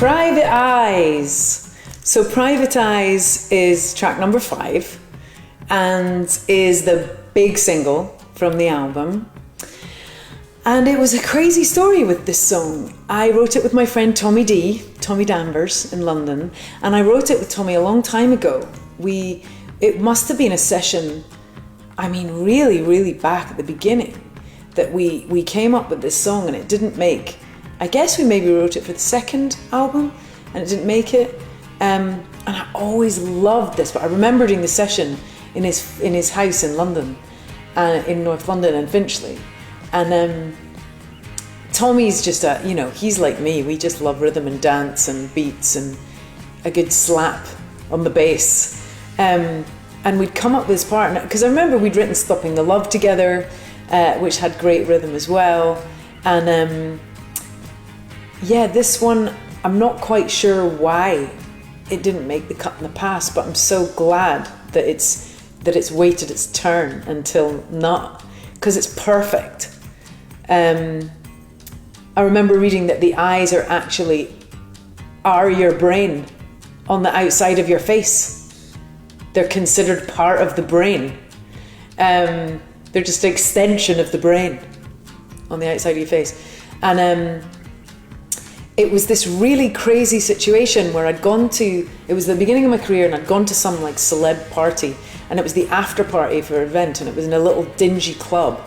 Private Eyes. So Private Eyes is track number 5 and is the big single from the album. And it was a crazy story with this song. I wrote it with my friend Tommy Danvers in London, and I wrote it with Tommy a long time ago. It must have been a session, I mean really, really back at the beginning, that we came up with this song, and it didn't make, I guess we maybe wrote it for the second album and it didn't make it. And I always loved this, but I remember doing the session in his house in London, in North London and Finchley. And Tommy's just he's like me. We just love rhythm and dance and beats and a good slap on the bass. And we'd come up with this part, because I remember we'd written Stopping the Love together, which had great rhythm as well. And this one, I'm not quite sure why it didn't make the cut in the past, but I'm so glad that it's waited its turn until not, because it's perfect. I remember reading that the eyes are your brain on the outside of your face. They're considered part of the brain. They're just an extension of the brain on the outside of your face. And it was this really crazy situation where it was the beginning of my career, and I'd gone to some like celeb party, and it was the after party for an event, and it was in a little dingy club.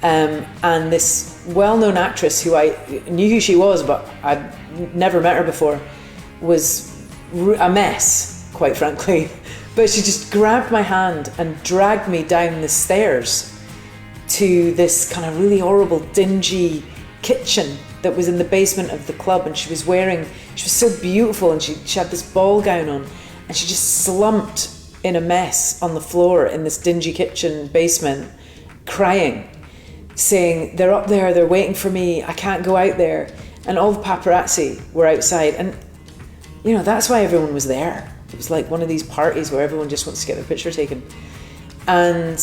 And this well-known actress, who I knew who she was, but I'd never met her before, was a mess, quite frankly. But she just grabbed my hand and dragged me down the stairs to this kind of really horrible, dingy kitchen that was in the basement of the club. And she was so beautiful, and she had this ball gown on, and she just slumped in a mess on the floor in this dingy kitchen basement, crying, saying, "They're up there, they're waiting for me, I can't go out there." And all the paparazzi were outside, and that's why everyone was there. It was like one of these parties where everyone just wants to get their picture taken. And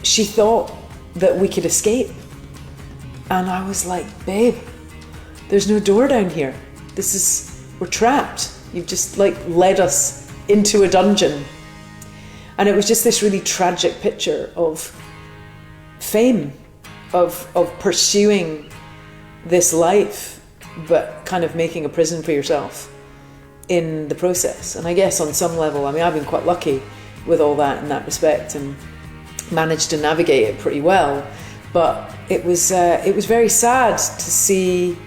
she thought that we could escape, and I was like, "Babe, there's no door down here. We're trapped. You've just like led us into a dungeon." And it was just this really tragic picture of fame, of pursuing this life, but kind of making a prison for yourself in the process. And I guess on some level, I mean, I've been quite lucky with all that in that respect, and managed to navigate it pretty well. But it was very sad to see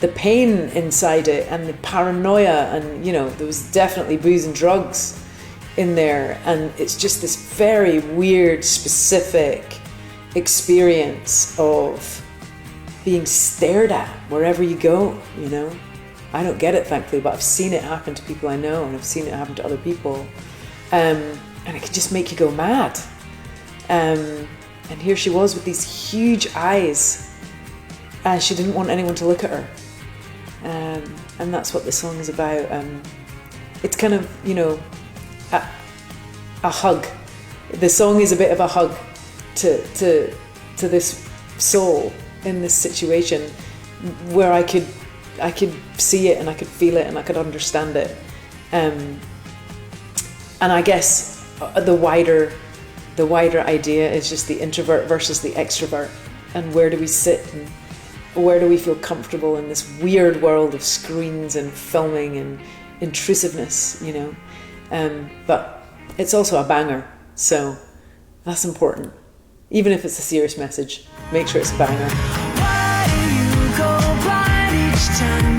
the pain inside it, and the paranoia, and there was definitely booze and drugs in there, and it's just this very weird, specific experience of being stared at wherever you go. I don't get it, thankfully, but I've seen it happen to people I know, and I've seen it happen to other people, and it can just make you go mad. And here she was with these huge eyes, and she didn't want anyone to look at her, and that's what the song is about. It's kind of a hug. The song is a bit of a hug to this soul in this situation, where I could see it, and I could feel it, and I could understand it. And I guess the wider idea is just the introvert versus the extrovert, and where do we sit, and where do we feel comfortable in this weird world of screens and filming and intrusiveness, but it's also a banger, so that's important. Even if it's a serious message, make sure it's a banger. Why do you go blind each time?